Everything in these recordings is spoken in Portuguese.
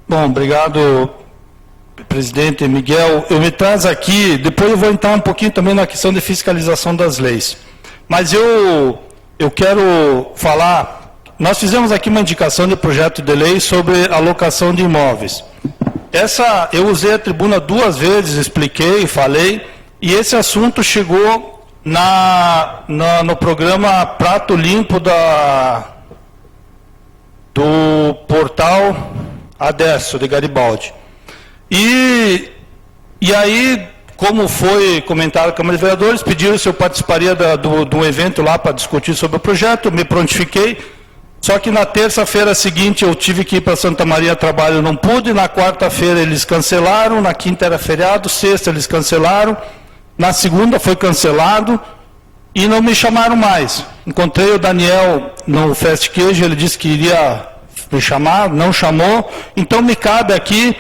Bom, obrigado, presidente Miguel. Eu me trago aqui, depois eu vou entrar um pouquinho também na questão de fiscalização das leis. Mas eu quero falar, nós fizemos aqui uma indicação de projeto de lei sobre alocação de imóveis. Eu usei a tribuna 2 vezes, expliquei, falei, e esse assunto chegou no programa Prato Limpo do portal Adesso, de Garibaldi. E aí, como foi comentado na Câmara de Vereadores, pediram se eu participaria do evento lá para discutir sobre o projeto, me prontifiquei. Só que na terça-feira seguinte eu tive que ir para Santa Maria a trabalho, não pude. Na quarta-feira eles cancelaram, na quinta era feriado, sexta eles cancelaram, na segunda foi cancelado e não me chamaram mais. Encontrei o Daniel no Fast Queijo, ele disse que iria me chamar, não chamou. Então me cabe aqui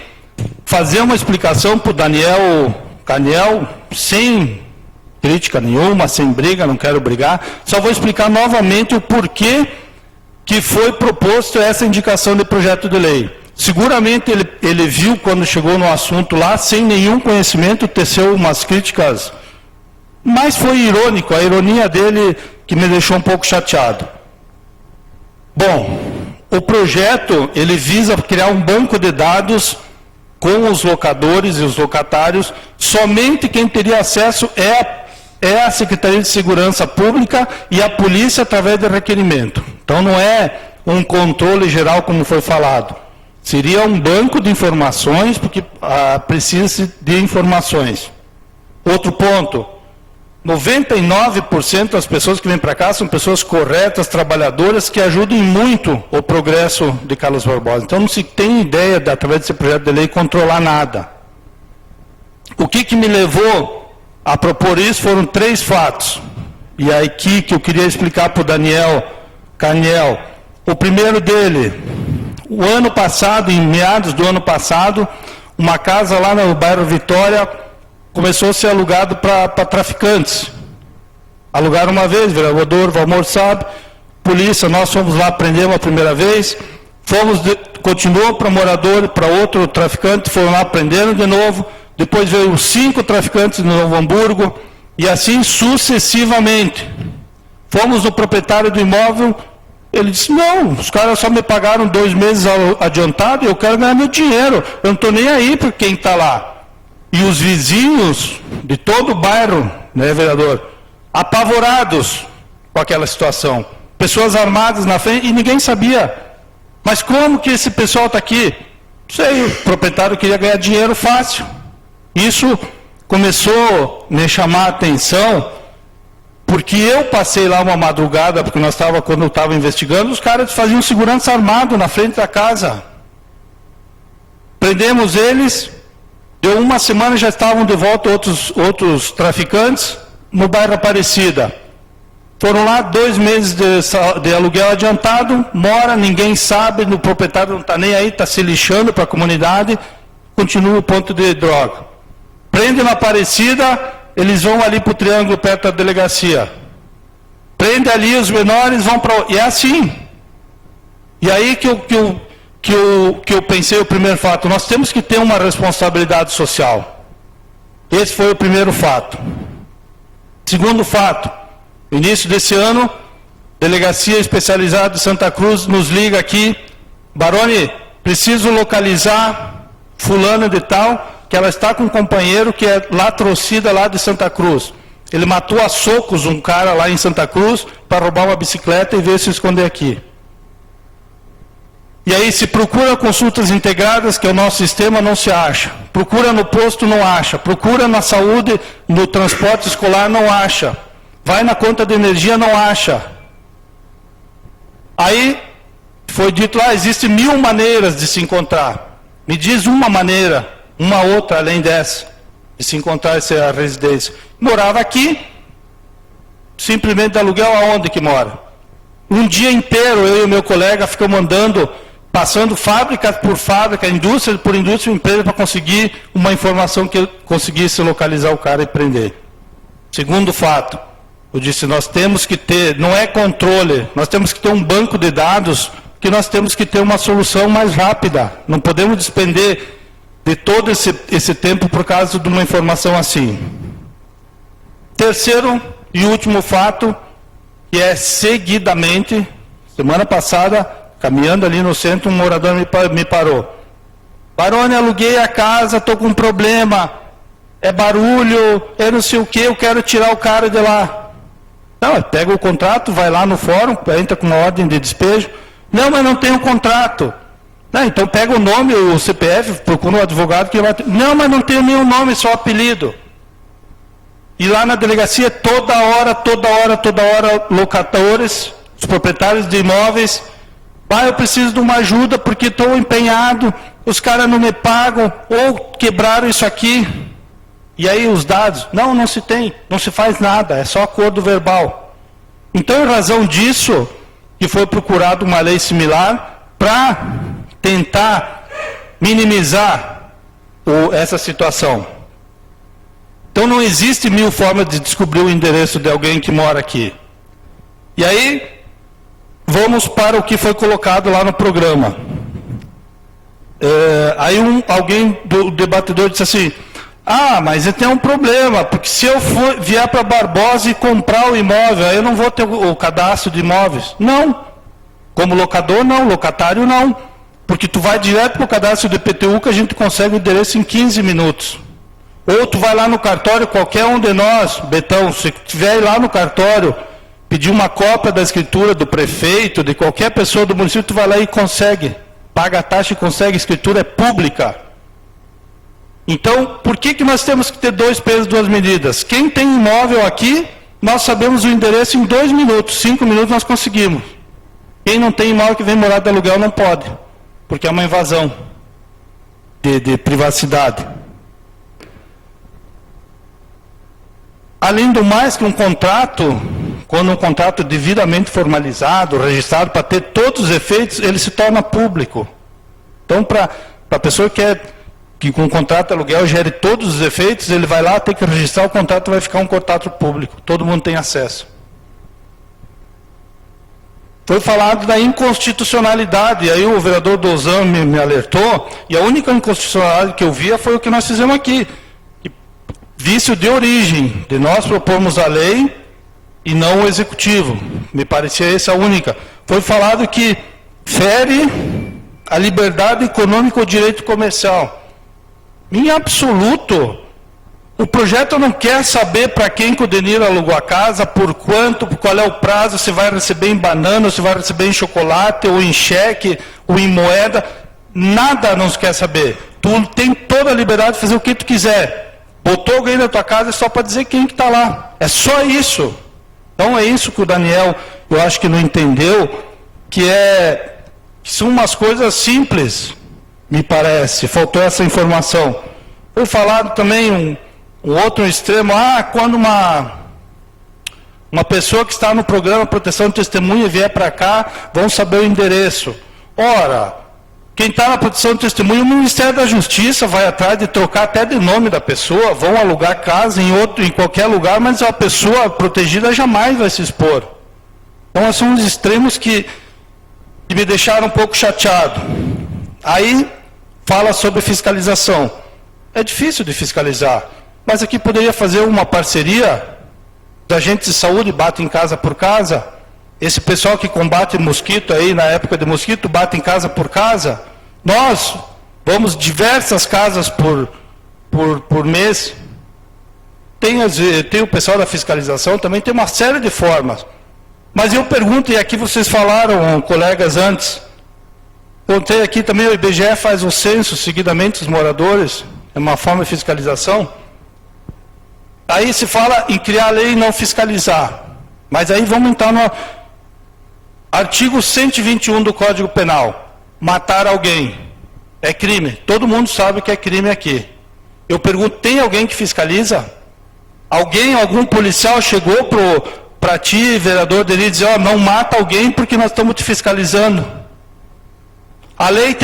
fazer uma explicação para o Daniel Caniel, sem crítica nenhuma, sem briga, não quero brigar. Só vou explicar novamente o porquê que foi proposto essa indicação de projeto de lei. Seguramente ele viu quando chegou no assunto lá, sem nenhum conhecimento, teceu umas críticas, mas foi irônico, a ironia dele que me deixou um pouco chateado. Bom, o projeto, ele visa criar um banco de dados com os locadores e os locatários. Somente quem teria acesso é a Secretaria de Segurança Pública e a polícia através de requerimento. Então não é um controle geral como foi falado. Seria um banco de informações, porque precisa de informações. Outro ponto, 99% das pessoas que vêm para cá são pessoas corretas, trabalhadoras, que ajudem muito o progresso de Carlos Barbosa. Então não se tem ideia, através desse projeto de lei, controlar nada. O que me levou a propor isso foram 3 fatos. E aí que eu queria explicar para o Daniel Caniel. O primeiro dele, o ano passado, em meados do ano passado, uma casa lá no bairro Vitória começou a ser alugado para traficantes. Alugaram uma vez, vereador Valmor sabe, polícia, nós fomos lá, prendemos a primeira vez, continuou para morador, para outro traficante, foram lá, prenderam de novo, depois veio 5 traficantes no Novo Hamburgo, e assim sucessivamente. Fomos no proprietário do imóvel, ele disse, não, os caras só me pagaram 2 meses adiantado, eu quero ganhar meu dinheiro, eu não estou nem aí para quem está lá. E os vizinhos de todo o bairro, né, vereador, apavorados com aquela situação. Pessoas armadas na frente e ninguém sabia. Mas como que esse pessoal está aqui? Não sei, o proprietário queria ganhar dinheiro fácil. Isso começou a me chamar a atenção, porque eu passei lá uma madrugada, porque quando eu estava investigando, os caras faziam segurança armado na frente da casa. Prendemos eles, deu uma semana já estavam de volta outros traficantes no bairro Aparecida. Foram lá 2 meses de aluguel adiantado, mora, ninguém sabe, o proprietário não está nem aí, está se lixando para a comunidade, continua o ponto de droga. Prende na Aparecida, eles vão ali para o Triângulo, perto da delegacia. Prende ali os menores, vão para... E é assim. E aí que eu pensei o primeiro fato, nós temos que ter uma responsabilidade social. Esse foi o primeiro fato. Segundo fato, no início desse ano, Delegacia Especializada de Santa Cruz nos liga aqui, Baroni, preciso localizar fulana de tal, que ela está com um companheiro que é latrocida lá de Santa Cruz. Ele matou a socos um cara lá em Santa Cruz para roubar uma bicicleta e veio se esconder aqui. E aí se procura consultas integradas, que é o nosso sistema, não se acha. Procura no posto, não acha. Procura na saúde, no transporte escolar, não acha. Vai na conta de energia, não acha. Aí foi dito lá, existem 1000 maneiras de se encontrar. Me diz uma maneira, uma outra além dessa, de se encontrar essa residência. Morava aqui, simplesmente de aluguel, aonde que mora? Um dia inteiro, eu e o meu colega ficamos andando, passando fábrica por fábrica, indústria por indústria, empresa, para conseguir uma informação que eu conseguisse localizar o cara e prender. Segundo fato, eu disse, nós temos que ter, não é controle, nós temos que ter um banco de dados que nós temos que ter uma solução mais rápida. Não podemos despender de todo esse tempo por causa de uma informação assim. Terceiro e último fato, que é seguidamente, semana passada, caminhando ali no centro, um morador me parou. Barone, aluguei a casa, estou com um problema, é barulho, eu não sei o que, eu quero tirar o cara de lá. Não, pega o contrato, vai lá no fórum, entra com uma ordem de despejo. Não, mas não tem um contrato. Não, então pega o nome, o CPF, procura um advogado que vai... Não, mas não tem nenhum nome, só apelido. E lá na delegacia, toda hora, locadores, os proprietários de imóveis, eu preciso de uma ajuda porque estou empenhado, os caras não me pagam, ou quebraram isso aqui. E aí os dados, não se tem, não se faz nada, é só acordo verbal. Então, em razão disso, que foi procurada uma lei similar para tentar minimizar essa situação. Então, não existe 1000 formas de descobrir o endereço de alguém que mora aqui. E aí, vamos para o que foi colocado lá no programa. Aí alguém do debatedor disse assim, mas tem um problema, porque se eu vier para Barbosa e comprar o imóvel, aí eu não vou ter o cadastro de imóveis. Não. Como locador, não. Locatário, não. Porque tu vai direto para o cadastro do IPTU que a gente consegue o endereço em 15 minutos. Ou tu vai lá no cartório, qualquer um de nós, Betão, se tiver lá no cartório, pedir uma cópia da escritura do prefeito, de qualquer pessoa do município, tu vai lá e consegue. Paga a taxa e consegue, a escritura é pública. Então, por que nós temos que ter 2 pesos, 2 medidas? Quem tem imóvel aqui, nós sabemos o endereço em 2 minutos, 5 minutos nós conseguimos. Quem não tem imóvel que vem morar de aluguel não pode, porque é uma invasão de privacidade. Além do mais que um contrato, quando um contrato é devidamente formalizado, registrado, para ter todos os efeitos, ele se torna público. Então, para a pessoa que com o contrato de aluguel gere todos os efeitos, ele vai lá, tem que registrar o contrato, vai ficar um contrato público. Todo mundo tem acesso. Foi falado da inconstitucionalidade, aí o vereador Dozan me alertou, e a única inconstitucionalidade que eu via foi o que nós fizemos aqui. Vício de origem, de nós propomos a lei e não o executivo. Me parecia essa a única. Foi falado que fere a liberdade econômica ou direito comercial. Em absoluto, o projeto não quer saber para quem que o Denir alugou a casa, por quanto, qual é o prazo, se vai receber em banana, se vai receber em chocolate, ou em cheque, ou em moeda. Nada não se quer saber. Tu tem toda a liberdade de fazer o que tu quiser. Botou alguém na tua casa é só para dizer quem que está lá. É só isso. Então é isso que o Daniel, eu acho que não entendeu, que são umas coisas simples, me parece. Faltou essa informação. Foi falado também um outro extremo, quando uma pessoa que está no programa Proteção de Testemunha vier para cá, vão saber o endereço. Ora, quem está na proteção de testemunha, o Ministério da Justiça vai atrás de trocar até de nome da pessoa, vão alugar casa em qualquer lugar, mas a pessoa protegida jamais vai se expor. Então, são os extremos que me deixaram um pouco chateado. Aí, fala sobre fiscalização. É difícil de fiscalizar, mas aqui poderia fazer uma parceria, os agentes de saúde batem casa por casa, esse pessoal que combate mosquito aí, na época de mosquito, bate em casa por casa. Nós vamos diversas casas por mês. Tem o pessoal da fiscalização, também tem uma série de formas. Mas eu pergunto, e aqui vocês falaram, colegas, antes, contei aqui também, o IBGE faz um censo seguidamente dos moradores, é uma forma de fiscalização. Aí se fala em criar lei e não fiscalizar. Mas aí vamos entrar no artigo 121 do Código Penal. Matar alguém é crime. Todo mundo sabe que é crime aqui. Eu pergunto, tem alguém que fiscaliza? Algum policial chegou para ti, vereador Denir, e dizer, não mata alguém porque nós estamos te fiscalizando? A lei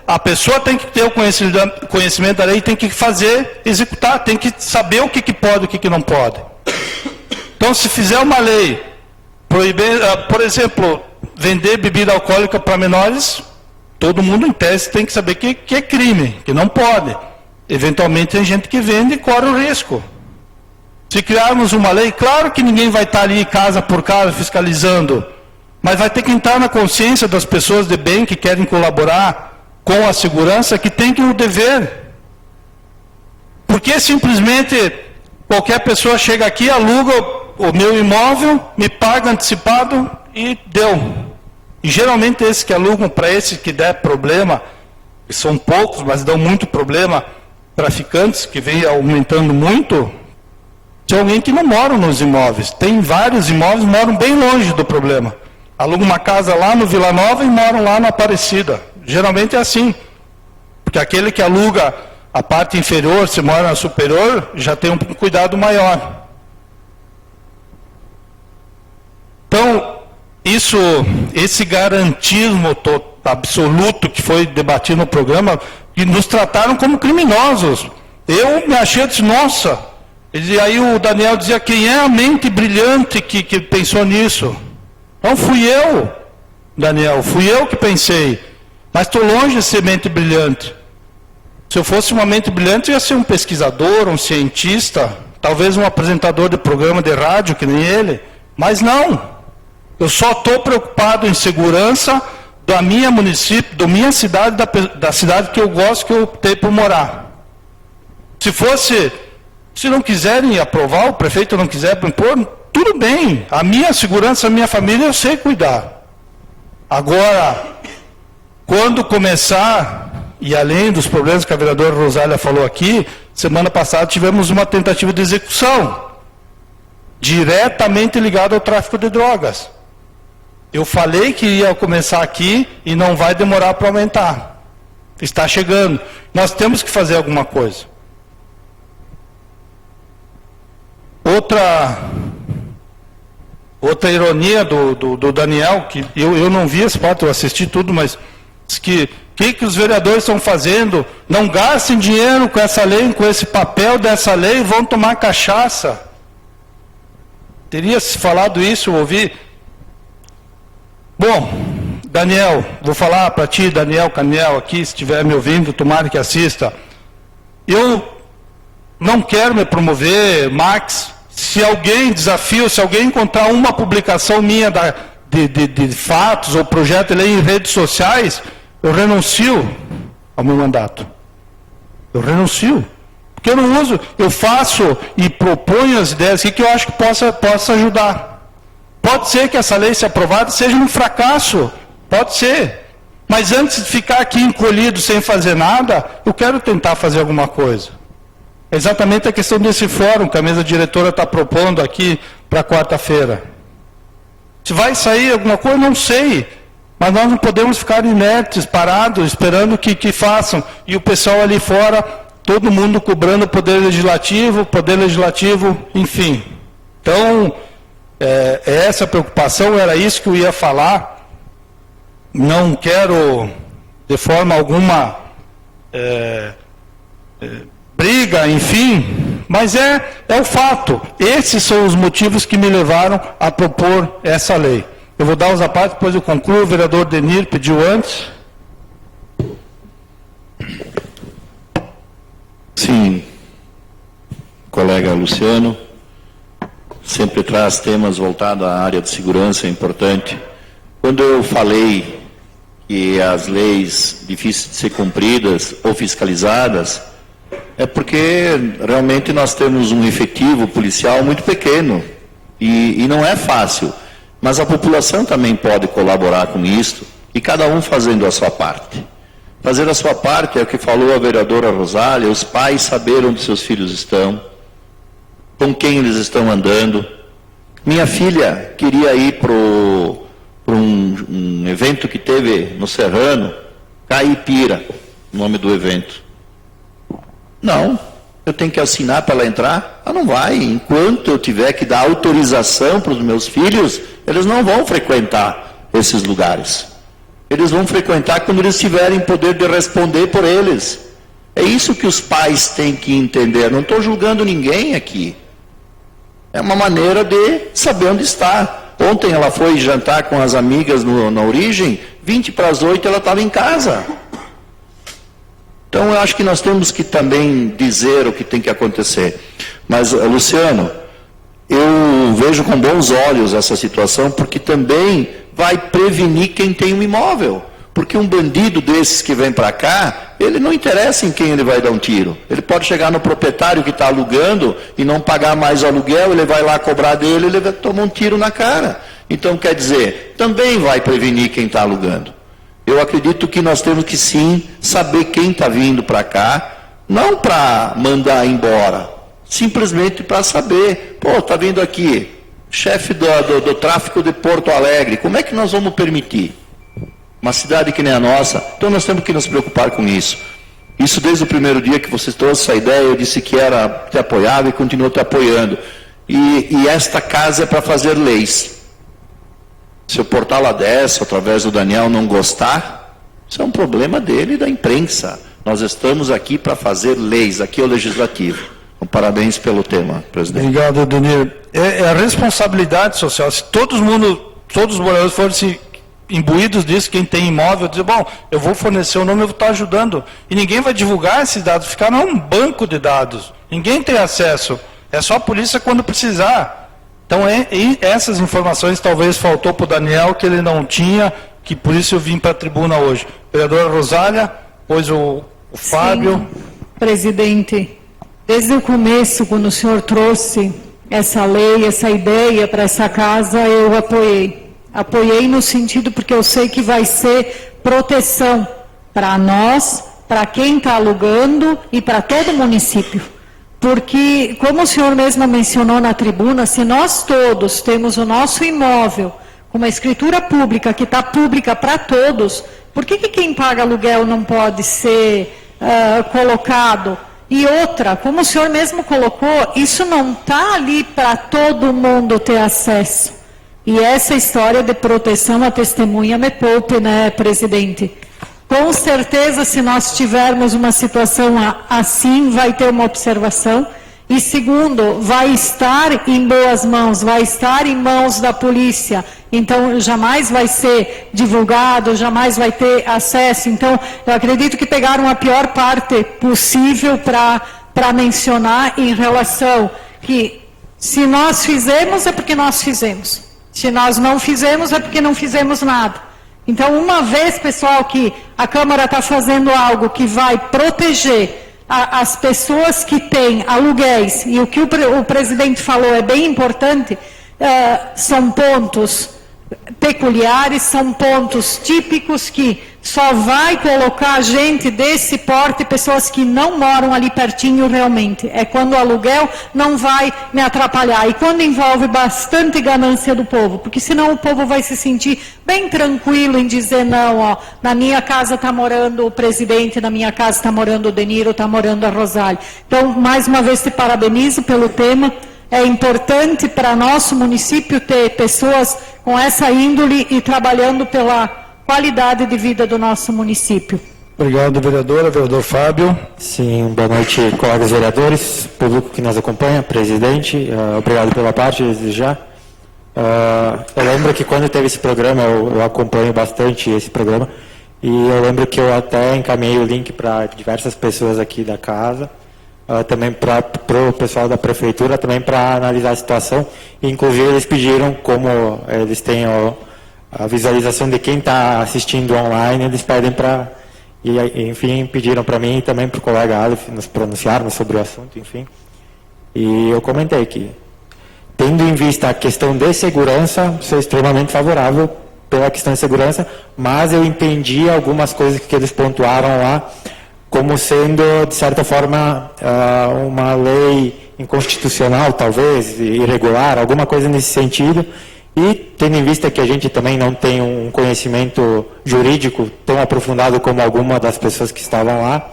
a pessoa tem que ter o conhecimento da lei, tem que fazer, executar, tem que saber o que pode e o que não pode. Então, se fizer uma lei, proibir, por exemplo, vender bebida alcoólica para menores, todo mundo em tese tem que saber que é crime, que não pode. Eventualmente tem gente que vende e corre o risco. Se criarmos uma lei, claro que ninguém vai estar ali casa por casa fiscalizando, mas vai ter que entrar na consciência das pessoas de bem que querem colaborar com a segurança, que tem que o dever. Porque simplesmente qualquer pessoa chega aqui, aluga o meu imóvel, me paga antecipado e deu. E geralmente esses que alugam, para esses que der problema, que são poucos, mas dão muito problema, traficantes que vêm aumentando muito, tem alguém que não mora nos imóveis. Tem vários imóveis que moram bem longe do problema. Alugam uma casa lá no Vila Nova e moram lá na Aparecida. Geralmente é assim. Porque aquele que aluga a parte inferior, se mora na superior, já tem um cuidado maior. Então, esse garantismo absoluto que foi debatido no programa, que nos trataram como criminosos. Eu me achei, disse, nossa. E aí o Daniel dizia, quem é a mente brilhante que pensou nisso? Não fui eu, Daniel, fui eu que pensei. Mas estou longe de ser mente brilhante. Se eu fosse uma mente brilhante, eu ia ser um pesquisador, um cientista, talvez um apresentador de programa de rádio, que nem ele. Mas não. Eu só estou preocupado em segurança da minha município, da minha cidade, da cidade que eu gosto, que eu optei por morar. Se não quiserem aprovar, o prefeito não quiser impor, tudo bem. A minha segurança, a minha família, eu sei cuidar. Agora, quando começar, e além dos problemas que a vereadora Rosália falou aqui, semana passada tivemos uma tentativa de execução, diretamente ligada ao tráfico de drogas. Eu falei que ia começar aqui e não vai demorar para aumentar. Está chegando. Nós temos que fazer alguma coisa. Outra ironia do Daniel, que eu não vi esse fato, eu assisti tudo, mas que os vereadores estão fazendo? Não gastem dinheiro com essa lei, com esse papel dessa lei, vão tomar cachaça. Teria se falado isso, eu ouvi. Bom, Daniel, vou falar para ti, Daniel Caniel, aqui, se estiver me ouvindo, tomara que assista. Eu não quero me promover, Max. Se alguém encontrar uma publicação minha de fatos ou projeto de lei em redes sociais, eu renuncio ao meu mandato. Eu renuncio. Porque eu não uso, eu faço e proponho as ideias que eu acho que possa ajudar. Pode ser que essa lei, se aprovada, seja um fracasso. Pode ser. Mas antes de ficar aqui encolhido sem fazer nada, eu quero tentar fazer alguma coisa. É exatamente a questão desse fórum que a mesa diretora está propondo aqui para quarta-feira. Se vai sair alguma coisa, não sei. Mas nós não podemos ficar inertes, parados, esperando que façam. E o pessoal ali fora, todo mundo cobrando o poder legislativo, enfim. Então, essa preocupação, era isso que eu ia falar. Não quero, de forma alguma, briga, enfim, mas é o fato. Esses são os motivos que me levaram a propor essa lei. Eu vou dar os apartes, depois eu concluo. O vereador Denir pediu antes. Sim, colega Luciano, sempre traz temas voltados à área de segurança, é importante. Quando eu falei que as leis difíceis de ser cumpridas ou fiscalizadas, é porque realmente nós temos um efetivo policial muito pequeno e não é fácil. Mas a população também pode colaborar com isso, e cada um fazendo a sua parte. Fazer a sua parte é o que falou a vereadora Rosália, os pais saber onde seus filhos estão, com quem eles estão andando. Minha filha queria ir para um evento que teve no Serrano, Caipira, o nome do evento. Não, eu tenho que assinar para ela entrar? Ela não vai. Enquanto eu tiver que dar autorização para os meus filhos, eles não vão frequentar esses lugares. Eles vão frequentar quando eles tiverem poder de responder por eles. É isso que os pais têm que entender. Não estou julgando ninguém aqui. É uma maneira de saber onde está. Ontem ela foi jantar com as amigas na Origem, 7:20 ela estava em casa. Então, eu acho que nós temos que também dizer o que tem que acontecer. Mas, Luciano, eu vejo com bons olhos essa situação, porque também vai prevenir quem tem um imóvel. Porque um bandido desses que vem para cá, ele não interessa em quem ele vai dar um tiro. Ele pode chegar no proprietário que está alugando e não pagar mais o aluguel, ele vai lá cobrar dele, ele vai tomar um tiro na cara. Então, quer dizer, também vai prevenir quem está alugando. Eu acredito que nós temos que sim saber quem está vindo para cá, não para mandar embora, simplesmente para saber, está vindo aqui, chefe do tráfico de Porto Alegre, como é que nós vamos permitir? Uma cidade que nem a nossa, então nós temos que nos preocupar com isso. Isso desde o primeiro dia que vocês trouxeram essa ideia, eu disse que era te apoiado e continuo te apoiando. E esta casa é para fazer leis. Se o portal Adesso, através do Daniel, não gostar, isso é um problema dele e da imprensa. Nós estamos aqui para fazer leis, aqui é o Legislativo. Então, parabéns pelo tema, presidente. Obrigado, Danilo. É a responsabilidade social. Se todos os moradores forem imbuídos disso, quem tem imóvel, dizer, bom, eu vou fornecer o nome, eu vou estar ajudando. E ninguém vai divulgar esses dados, ficar um banco de dados. Ninguém tem acesso. É só a polícia quando precisar. Então, essas informações talvez faltou para o Daniel, que ele não tinha, que por isso eu vim para a tribuna hoje. Vereadora Rosália, depois o Fábio. Sim, presidente, desde o começo, quando o senhor trouxe essa lei, essa ideia para essa casa, eu apoiei. Apoiei no sentido porque eu sei que vai ser proteção para nós, para quem está alugando e para todo o município. Porque, como o senhor mesmo mencionou na tribuna, se nós todos temos o nosso imóvel com uma escritura pública, que está pública para todos, por que quem paga aluguel não pode ser colocado? E outra, como o senhor mesmo colocou, isso não está ali para todo mundo ter acesso. E essa história de proteção à testemunha me poupe, né, presidente? Com certeza, se nós tivermos uma situação assim, vai ter uma observação. E segundo, vai estar em boas mãos, vai estar em mãos da polícia. Então, jamais vai ser divulgado, jamais vai ter acesso. Então, eu acredito que pegaram a pior parte possível para mencionar em relação que se nós fizemos, é porque nós fizemos. Se nós não fizemos, é porque não fizemos nada. Então, uma vez, pessoal, que a Câmara está fazendo algo que vai proteger as pessoas que têm aluguéis, e o que o presidente falou é bem importante, são pontos peculiares, são pontos típicos que só vai colocar gente desse porte, pessoas que não moram ali pertinho realmente. É quando o aluguel não vai me atrapalhar. E quando envolve bastante ganância do povo, porque senão o povo vai se sentir bem tranquilo em dizer, não, ó, na minha casa está morando o presidente, na minha casa está morando o Deniro, está morando a Rosália. Então, mais uma vez, te parabenizo pelo tema. É importante para nosso município ter pessoas com essa índole e trabalhando pela qualidade de vida do nosso município. Obrigado, vereadora. Vereador Fábio. Sim, boa noite, colegas vereadores, público que nos acompanha, presidente, obrigado pela parte, desde já. Eu lembro que quando teve esse programa, eu acompanho bastante esse programa, e eu lembro que eu até encaminhei o link para diversas pessoas aqui da casa, também para o pessoal da prefeitura, também para analisar a situação. Inclusive, eles pediram, como eles têm a visualização de quem está assistindo online, eles pedem para... E, enfim, pediram para mim e também para o colega Aleph nos pronunciarmos sobre o assunto, enfim. E eu comentei que, tendo em vista a questão de segurança, sou extremamente favorável pela questão de segurança, mas eu entendi algumas coisas que eles pontuaram lá, como sendo, de certa forma, uma lei inconstitucional, talvez, irregular, alguma coisa nesse sentido. E, tendo em vista que a gente também não tem um conhecimento jurídico tão aprofundado como alguma das pessoas que estavam lá,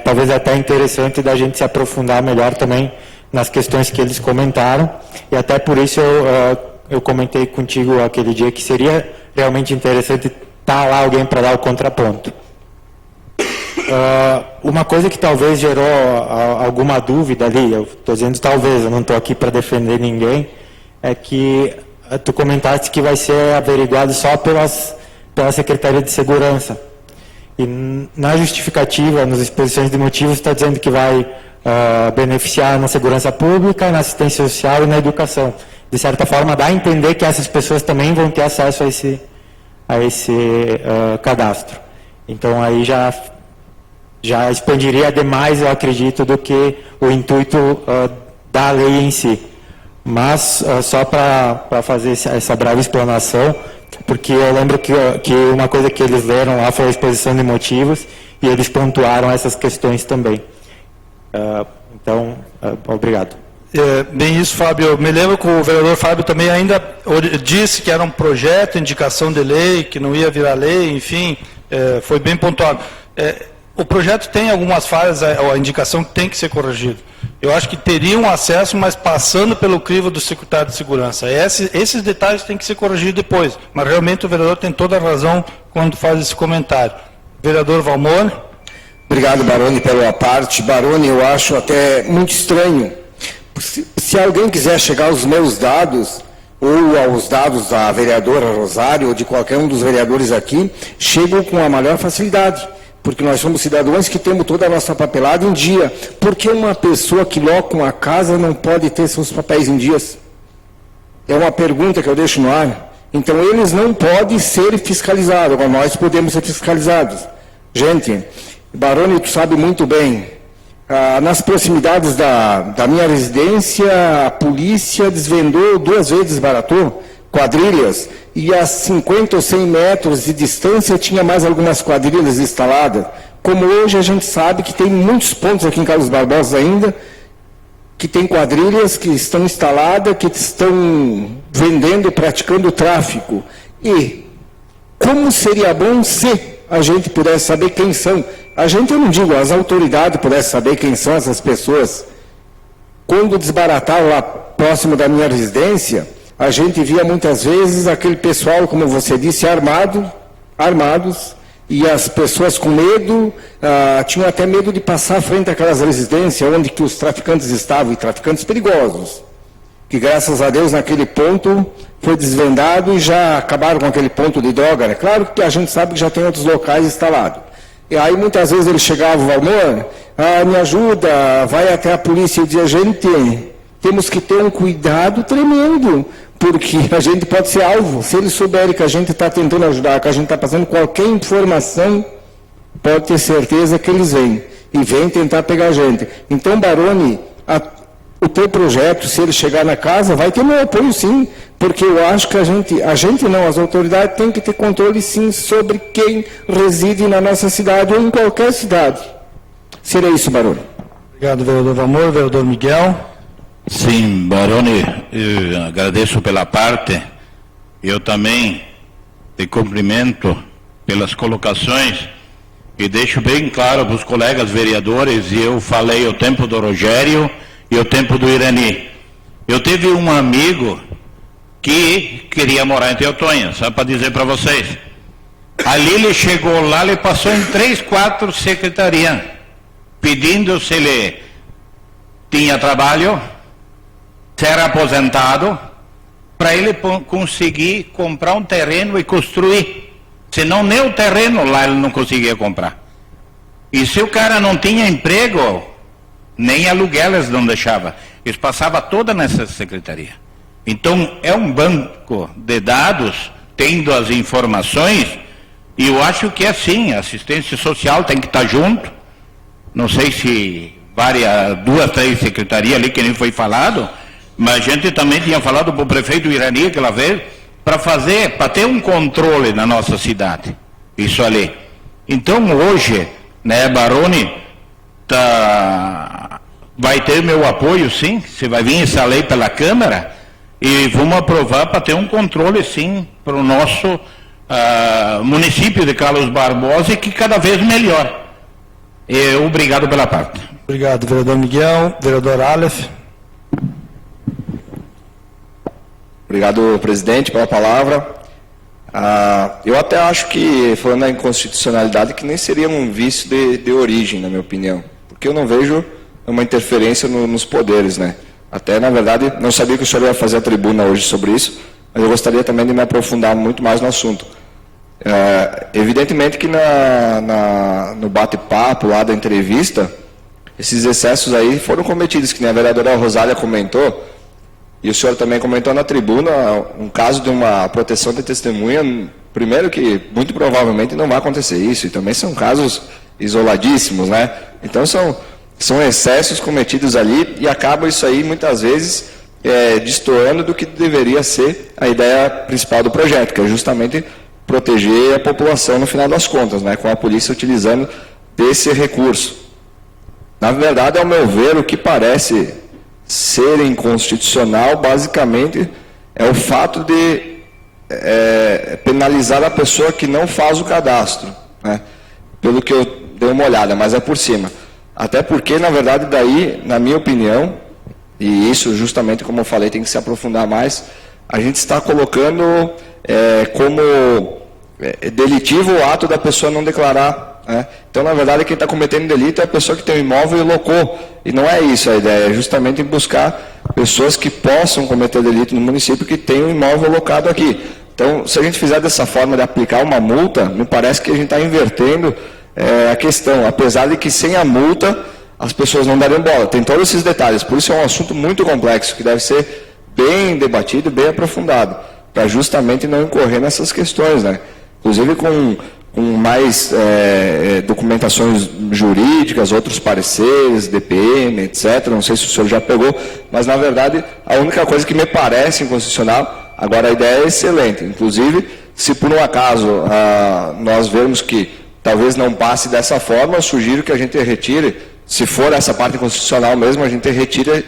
talvez é até interessante da gente se aprofundar melhor também nas questões que eles comentaram. E até por isso eu comentei contigo aquele dia que seria realmente interessante estar lá alguém para dar o contraponto. Uma coisa que talvez gerou alguma dúvida ali, eu estou dizendo talvez, eu não estou aqui para defender ninguém, é que tu comentaste que vai ser averiguado só pela Secretaria de Segurança. E na justificativa, nas exposições de motivos, está dizendo que vai beneficiar na segurança pública, na assistência social e na educação. De certa forma, dá a entender que essas pessoas também vão ter acesso a esse cadastro. Então, aí já expandiria demais, eu acredito, do que o intuito da lei em si. Mas, só para fazer essa breve explanação, porque eu lembro que uma coisa que eles leram lá foi a exposição de motivos, e eles pontuaram essas questões também. Então, obrigado. Bem isso, Fábio. Eu me lembro que o vereador Fábio também ainda disse que era um projeto, indicação de lei, que não ia virar lei, enfim, foi bem pontuado. O projeto tem algumas falhas, a indicação tem que ser corrigida. Eu acho que teriam acesso, mas passando pelo crivo do secretário de Segurança. Esses detalhes têm que ser corrigidos depois, mas realmente o vereador tem toda a razão quando faz esse comentário. Vereador Valmor. Obrigado, Baroni, pela parte. Baroni, eu acho até muito estranho. Se alguém quiser chegar aos meus dados, ou aos dados da vereadora Rosário, ou de qualquer um dos vereadores aqui, chegam com a maior facilidade. Porque nós somos cidadãos que temos toda a nossa papelada em dia. Por que uma pessoa que loca uma casa não pode ter seus papéis em dias? É uma pergunta que eu deixo no ar. Então, eles não podem ser fiscalizados, mas nós podemos ser fiscalizados. Gente, Baroni, tu sabe muito bem, nas proximidades da minha residência, a polícia desvendou 2 vezes, desbaratou quadrilhas, e a 50 ou 100 metros de distância tinha mais algumas quadrilhas instaladas. Como hoje a gente sabe que tem muitos pontos aqui em Carlos Barbosa ainda, que tem quadrilhas que estão instaladas, que estão vendendo, praticando tráfico. E como seria bom se a gente pudesse saber quem são. A gente, eu não digo, as autoridades pudessem saber quem são essas pessoas. Quando desbarataram lá próximo da minha residência, a gente via muitas vezes aquele pessoal, como você disse, armados, e as pessoas com medo, tinham até medo de passar à frente daquelas residências onde que os traficantes estavam, e traficantes perigosos, que graças a Deus naquele ponto foi desvendado e já acabaram com aquele ponto de droga, né? Claro que a gente sabe que já tem outros locais instalados. E aí muitas vezes ele chegava, Valmor, me ajuda, vai até a polícia e dizia, gente, temos que ter um cuidado tremendo, porque a gente pode ser alvo. Se eles souberem que a gente está tentando ajudar, que a gente está passando qualquer informação, pode ter certeza que eles vêm. E vêm tentar pegar a gente. Então, Baroni, o teu projeto, se ele chegar na casa, vai ter meu apoio sim, porque eu acho que a gente não, as autoridades têm que ter controle sim sobre quem reside na nossa cidade ou em qualquer cidade. Seria isso, Baroni. Obrigado, vereador Valmor. Vereador Miguel. Sim, Baroni, eu agradeço pela parte. Eu também te cumprimento pelas colocações e deixo bem claro para os colegas vereadores, e eu falei o tempo do Rogério e o tempo do Irani. Eu tive um amigo que queria morar em Teotonha, só para dizer para vocês. Ali ele chegou lá, ele passou em 3, 4 secretarias, pedindo se ele tinha trabalho, se era aposentado, para ele conseguir comprar um terreno e construir. Senão nem o terreno lá ele não conseguia comprar. E se o cara não tinha emprego, nem aluguel eles não deixavam. Eles passavam toda nessa secretaria. Então é um banco de dados, tendo as informações, e eu acho que é assim, a assistência social tem que estar junto. Não sei se 2, 3 secretarias ali que nem foi falado, mas a gente também tinha falado para o prefeito Irani aquela vez, para ter um controle na nossa cidade, isso ali. Então hoje, né, Baroni, vai ter meu apoio sim, se vai vir essa lei pela Câmara, e vamos aprovar para ter um controle sim, para o nosso município de Carlos Barbosa, e que cada vez melhor. Obrigado pela parte. Obrigado, vereador Miguel. Vereador Aleph. Obrigado, presidente, pela palavra. Eu até acho que, falando na inconstitucionalidade, que nem seria um vício de origem, na minha opinião, porque eu não vejo uma interferência nos poderes, né? Até, na verdade, não sabia que o senhor ia fazer a tribuna hoje sobre isso, mas eu gostaria também de me aprofundar muito mais no assunto. Evidentemente que no bate-papo lá da entrevista, esses excessos aí foram cometidos, que nem a vereadora Rosália comentou, e o senhor também comentou na tribuna, um caso de uma proteção de testemunha, primeiro que muito provavelmente não vai acontecer isso, e também são casos isoladíssimos, né? Então são excessos cometidos ali, e acaba isso aí muitas vezes destoando do que deveria ser a ideia principal do projeto, que é justamente proteger a população no final das contas, né, com a polícia utilizando desse recurso. Na verdade, ao meu ver, o que parece ser inconstitucional, basicamente, é o fato de penalizar a pessoa que não faz o cadastro, né, pelo que eu dei uma olhada, mas é por cima. Até porque, na verdade, daí, na minha opinião, e isso justamente, como eu falei, tem que se aprofundar mais, a gente está colocando como delitivo o ato da pessoa não declarar, né? Então, na verdade, quem está cometendo delito é a pessoa que tem um imóvel e locou. E não é isso a ideia, é justamente buscar pessoas que possam cometer delito no município que tem um imóvel locado aqui. Então, se a gente fizer dessa forma de aplicar uma multa, me parece que a gente está invertendo a questão, apesar de que sem a multa as pessoas não dariam bola. Tem todos esses detalhes, por isso é um assunto muito complexo, que deve ser bem debatido, bem aprofundado, para justamente não incorrer nessas questões, né? Inclusive com mais documentações jurídicas, outros pareceres, DPM, etc. Não sei se o senhor já pegou, mas na verdade a única coisa que me parece inconstitucional, agora a ideia é excelente. Inclusive, se por um acaso nós vermos que talvez não passe dessa forma, eu sugiro que a gente retire, se for essa parte constitucional mesmo, a gente retire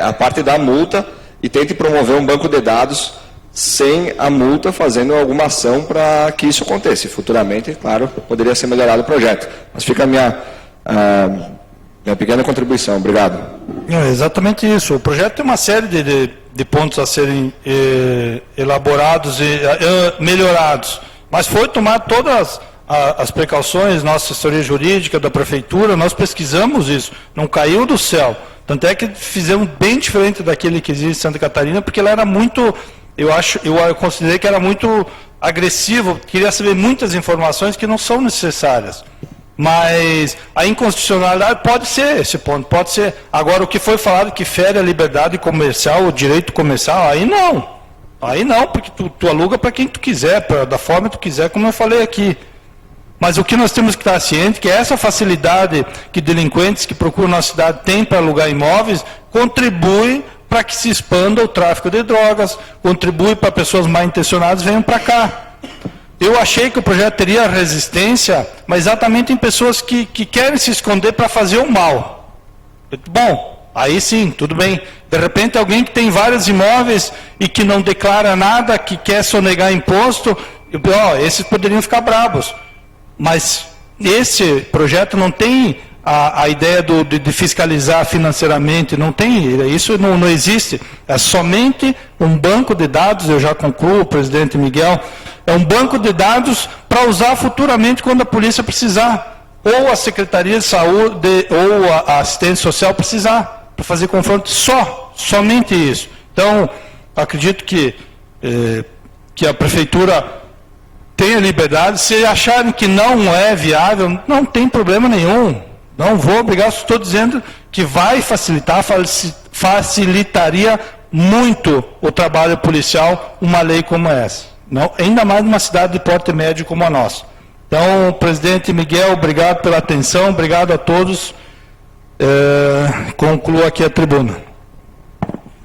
a parte da multa e tente promover um banco de dados sem a multa, fazendo alguma ação para que isso aconteça. E futuramente, claro, poderia ser melhorado o projeto. Mas fica a minha pequena contribuição. Obrigado. É exatamente isso. O projeto tem uma série de pontos a serem elaborados e melhorados. Mas foi tomar todas as precauções, nossa assessoria jurídica da prefeitura, nós pesquisamos isso, não caiu do céu. Tanto é que fizemos bem diferente daquele que existe em Santa Catarina, porque ela era muito, eu considerei que era muito agressivo, queria saber muitas informações que não são necessárias. Mas a inconstitucionalidade pode ser esse ponto, pode ser. Agora, o que foi falado que fere a liberdade comercial, o direito comercial, aí não. Aí não, porque tu aluga para quem tu quiser, da forma que tu quiser, como eu falei aqui. Mas o que nós temos que estar ciente é que essa facilidade que delinquentes que procuram na cidade têm para alugar imóveis, contribui para que se expanda o tráfico de drogas, contribui para pessoas mal intencionadas venham para cá. Eu achei que o projeto teria resistência, mas exatamente em pessoas que querem se esconder para fazer o mal. Bom, aí sim, tudo bem. De repente alguém que tem vários imóveis e que não declara nada, que quer sonegar imposto, esses poderiam ficar bravos. Mas esse projeto não tem a ideia de fiscalizar financeiramente, não tem, isso não existe. É somente um banco de dados, eu já concluo, presidente Miguel, é um banco de dados para usar futuramente quando a polícia precisar, ou a Secretaria de Saúde, ou a assistência social precisar, para fazer confronto, somente isso. Então, acredito que a Prefeitura tenha liberdade, se acharem que não é viável, não tem problema nenhum. Não vou obrigar, estou dizendo que vai facilitar, facilitaria muito o trabalho policial uma lei como essa. Não, ainda mais numa cidade de porte médio como a nossa. Então, presidente Miguel, obrigado pela atenção, obrigado a todos. Concluo aqui a tribuna.